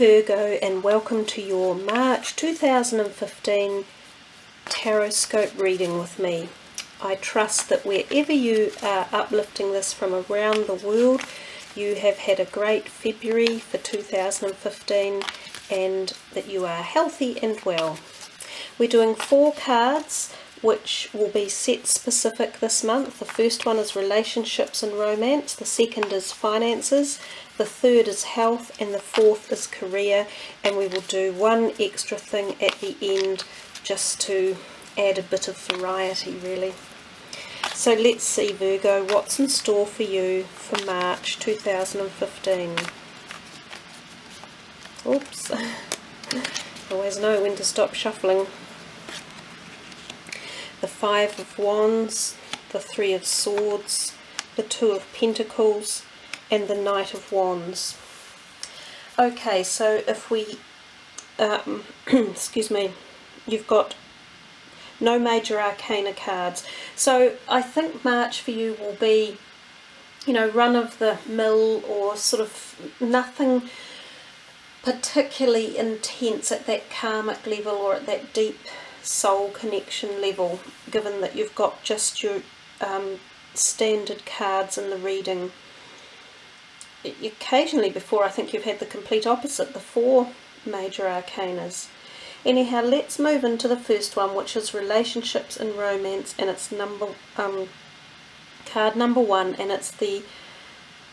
Virgo, and welcome to your March 2015 Taroscope reading with me. I trust that wherever you are uplifting this from around the world, you have had a great February for 2015 and that you are healthy and well. We're doing 4 cards which will be set specific this month. The first one is relationships and romance, the second is finances, the third is health, and the fourth is career, and we will do one extra thing at the end just to add a bit of variety really. So let's see, Virgo, what's in store for you for March 2015. Oops, always know when to stop shuffling. The 5 of Wands, the 3 of Swords, the 2 of Pentacles, and the Knight of Wands. Okay, so if we, excuse me, you've got no major arcana cards. So I think March for you will be, you know, run of the mill, or sort of nothing particularly intense at that karmic level or at that deep soul connection level, given that you've got just your standard cards in the reading. Occasionally before, I think you've had the complete opposite, the 4 major arcanas. Anyhow, let's move into the first one, which is relationships and romance, and it's card number 1, and it's the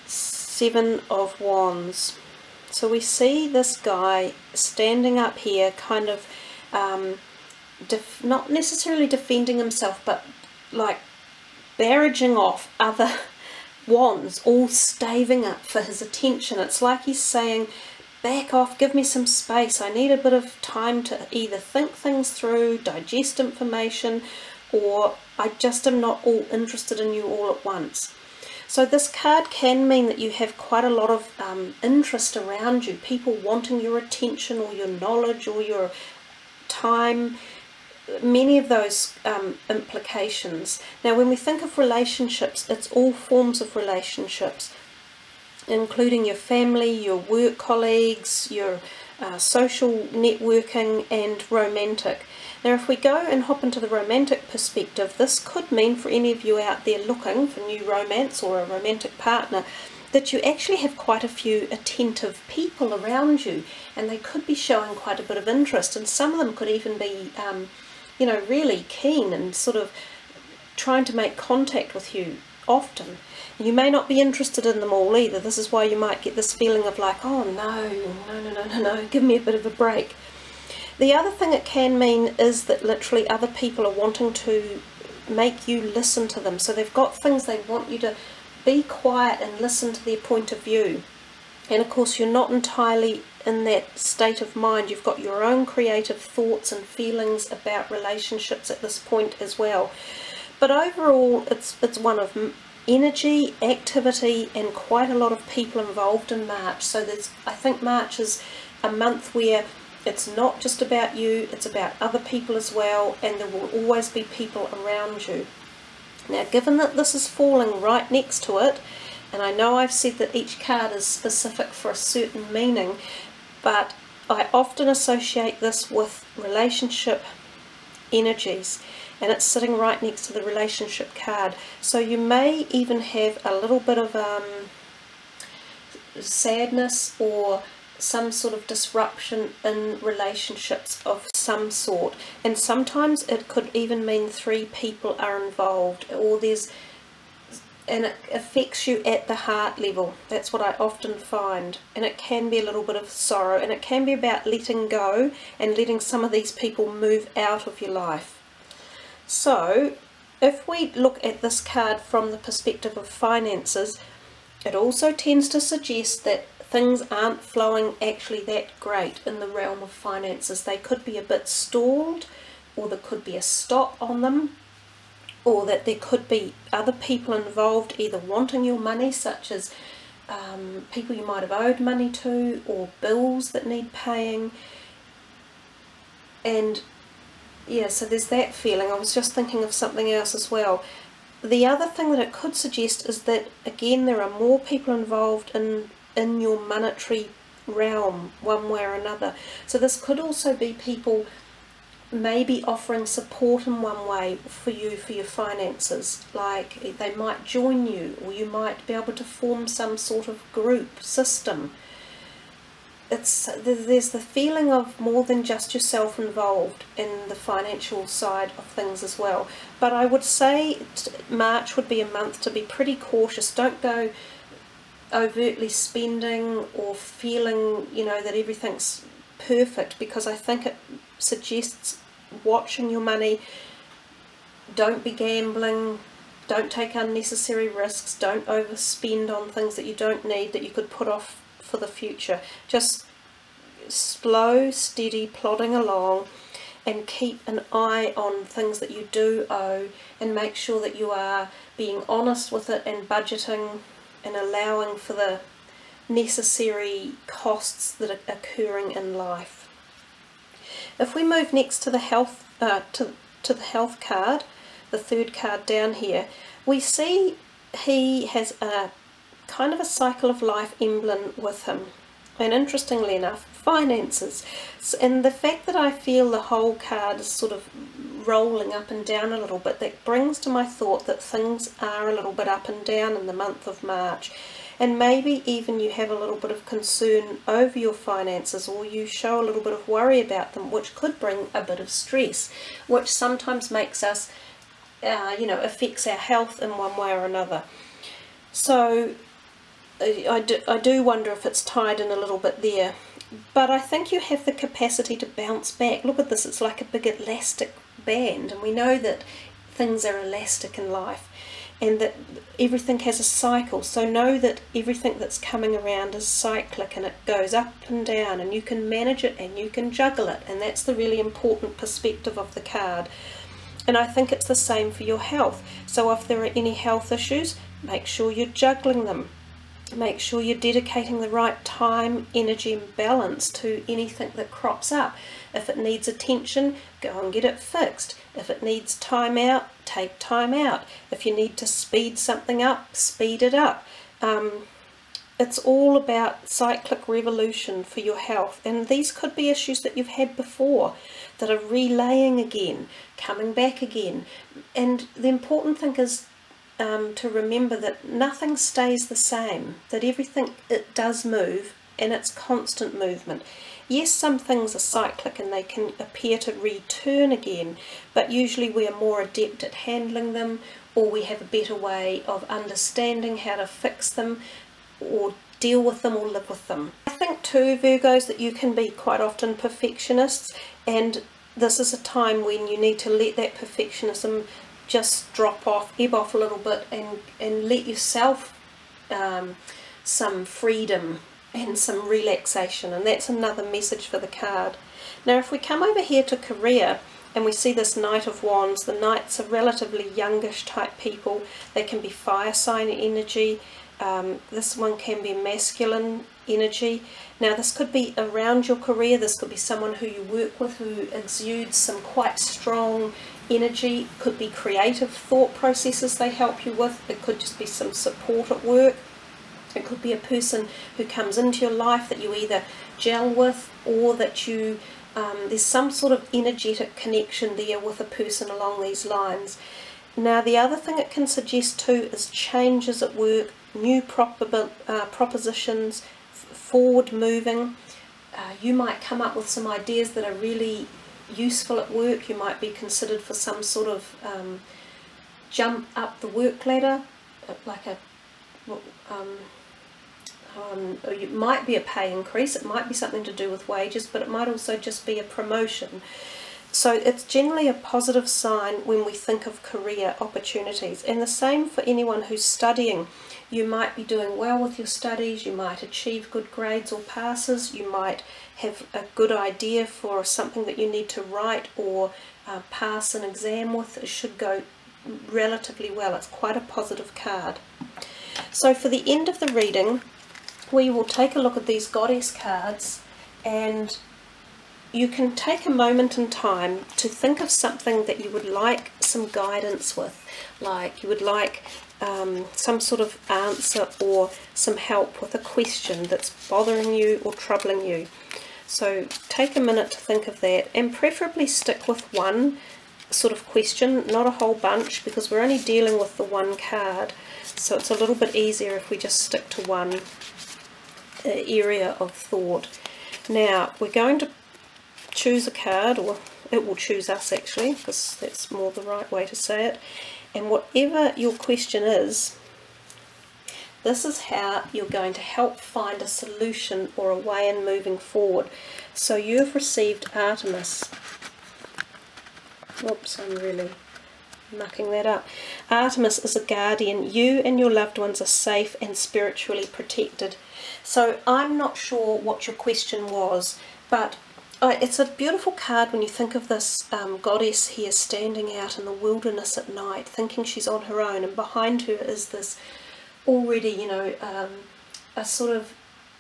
7 of Wands. So we see this guy standing up here, kind of not necessarily defending himself, but like barraging off other wands, all staving up for his attention. It's like he's saying, back off, give me some space, I need a bit of time to either think things through, digest information, or I just am not all interested in you all at once. So this card can mean that you have quite a lot of interest around you, people wanting your attention or your knowledge or your time, many of those implications. Now when we think of relationships, it's all forms of relationships, including your family, your work colleagues, your social networking, and romantic. Now if we go and hop into the romantic perspective, this could mean for any of you out there looking for new romance or a romantic partner, that you actually have quite a few attentive people around you, and they could be showing quite a bit of interest, and some of them could even be you know, really keen and sort of trying to make contact with you often. You may not be interested in them all either. This is why you might get this feeling of like, oh no, give me a bit of a break. The other thing it can mean is that literally other people are wanting to make you listen to them. So they've got things they want you to be quiet and listen to their point of view. And of course you're not entirely in that state of mind. You've got your own creative thoughts and feelings about relationships at this point as well. But overall it's one of energy, activity, and quite a lot of people involved in March. So I think March is a month where it's not just about you, it's about other people as well, and there will always be people around you. Now given that this is falling right next to it, and I know I've said that each card is specific for a certain meaning, but I often associate this with relationship energies, and it's sitting right next to the relationship card. So you may even have a little bit of sadness or some sort of disruption in relationships of some sort, and sometimes it could even mean 3 people are involved, or and it affects you at the heart level. That's what I often find, and it can be a little bit of sorrow, and it can be about letting go and letting some of these people move out of your life. So if we look at this card from the perspective of finances, it also tends to suggest that things aren't flowing actually that great in the realm of finances. They could be a bit stalled, or there could be a stop on them, or that there could be other people involved either wanting your money, such as people you might have owed money to, or bills that need paying. And yeah, so there's that feeling. I was just thinking of something else as well. The other thing that it could suggest is that, again, there are more people involved in your monetary realm one way or another. So this could also be people maybe offering support in one way for you for your finances, like they might join you, or you might be able to form some sort of group system. There's the feeling of more than just yourself involved in the financial side of things as well. But I would say March would be a month to be pretty cautious. Don't go overtly spending or feeling, you know, that everything's perfect, because I think it suggests watching your money. Don't be gambling, don't take unnecessary risks, don't overspend on things that you don't need that you could put off for the future. Just slow, steady plodding along, and keep an eye on things that you do owe, and make sure that you are being honest with it and budgeting and allowing for the necessary costs that are occurring in life. If we move next to the health to the health card, the third card down here, we see he has a kind of a cycle of life emblem with him, and interestingly enough, finances. And the fact that I feel the whole card is sort of rolling up and down a little bit, that brings to my thought that things are a little bit up and down in the month of March, and maybe even you have a little bit of concern over your finances, or you show a little bit of worry about them, which could bring a bit of stress, which sometimes makes us affects our health in one way or another. So I do wonder if it's tied in a little bit there, but I think you have the capacity to bounce back. Look at this, it's like a big elastic band, and we know that things are elastic in life, and that everything has a cycle. So know that everything that's coming around is cyclic, and it goes up and down, and you can manage it and you can juggle it, and that's the really important perspective of the card. And I think it's the same for your health. So if there are any health issues, make sure you're juggling them. Make sure you're dedicating the right time, energy and balance to anything that crops up. If it needs attention, go and get it fixed. If it needs time out, take time out. If you need to speed something up, speed it up. It's all about cyclic revolution for your health, and these could be issues that you've had before that are relaying again, coming back again. And the important thing is to remember that nothing stays the same, that everything, it does move, and it's constant movement. Yes, some things are cyclic and they can appear to return again, but usually we are more adept at handling them, or we have a better way of understanding how to fix them, or deal with them, or live with them. I think too, Virgos, that you can be quite often perfectionists, and this is a time when you need to let that perfectionism just drop off, ebb off a little bit, and let yourself some freedom and some relaxation. And that's another message for the card. Now if we come over here to career, and we see this Knight of Wands, the Knights are relatively youngish type people. They can be fire sign energy. This one can be masculine energy. Now this could be around your career, this could be someone who you work with who exudes some quite strong energy. It could be creative thought processes they help you with. It could just be some support at work. It could be a person who comes into your life that you either gel with, or that you there's some sort of energetic connection there with a person along these lines. Now the other thing it can suggest too is changes at work, new propositions, forward moving. You might come up with some ideas that are really useful at work. You might be considered for some sort of jump up the work ladder, like a it might be a pay increase, it might be something to do with wages, but it might also just be a promotion. So it's generally a positive sign when we think of career opportunities. And the same for anyone who's studying. You might be doing well with your studies, you might achieve good grades or passes, you might have a good idea for something that you need to write or pass an exam with. It should go relatively well. It's quite a positive card. So for the end of the reading, we will take a look at these goddess cards, and you can take a moment in time to think of something that you would like some guidance with, like you would like some sort of answer or some help with a question that's bothering you or troubling you. So take a minute to think of that, and preferably stick with one sort of question, not a whole bunch, because we're only dealing with the one card, so it's a little bit easier if we just stick to one area of thought. Now we're going to choose a card, or it will choose us actually, because that's more the right way to say it. And whatever your question is, this is how you're going to help find a solution or a way in moving forward. So you've received Artemis. Whoops, I'm really mucking that up. Artemis is a guardian. You and your loved ones are safe and spiritually protected. So I'm not sure what your question was, but it's a beautiful card when you think of this goddess here standing out in the wilderness at night, thinking she's on her own, and behind her is this already, you know, a sort of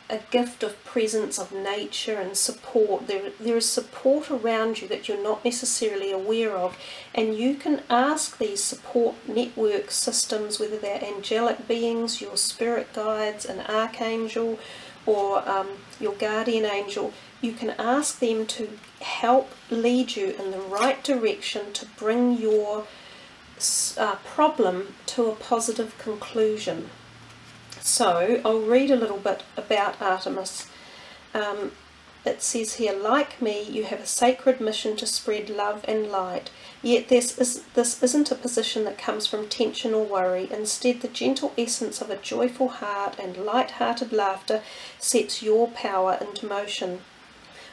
a gift of presence of nature and support. There is support around you that you're not necessarily aware of, and you can ask these support network systems, whether they're angelic beings, your spirit guides, an archangel, or your guardian angel. You can ask them to help lead you in the right direction to bring your problem to a positive conclusion. So I'll read a little bit about Artemis. It says here, like me, you have a sacred mission to spread love and light. Yet this isn't a position that comes from tension or worry. Instead, the gentle essence of a joyful heart and light-hearted laughter sets your power into motion.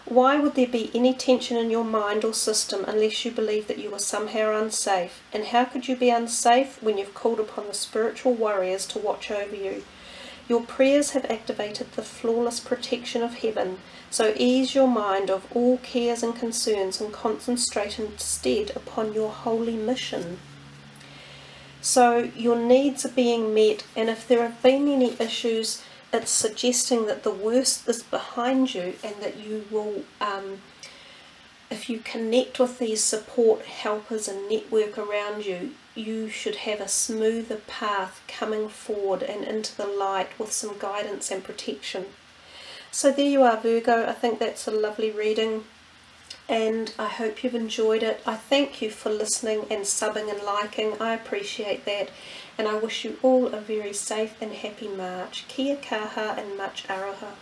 Why would there be any tension in your mind or system unless you believe that you are somehow unsafe? And how could you be unsafe when you've called upon the spiritual warriors to watch over you? Your prayers have activated the flawless protection of heaven, so ease your mind of all cares and concerns and concentrate instead upon your holy mission. So your needs are being met, and if there have been any issues, it's suggesting that the worst is behind you, and that you will, if you connect with these support helpers and network around you, you should have a smoother path coming forward and into the light with some guidance and protection. So there you are, Virgo. I think that's a lovely reading, and I hope you've enjoyed it. I thank you for listening and subbing and liking. I appreciate that, and I wish you all a very safe and happy March. Kia kaha and much aroha.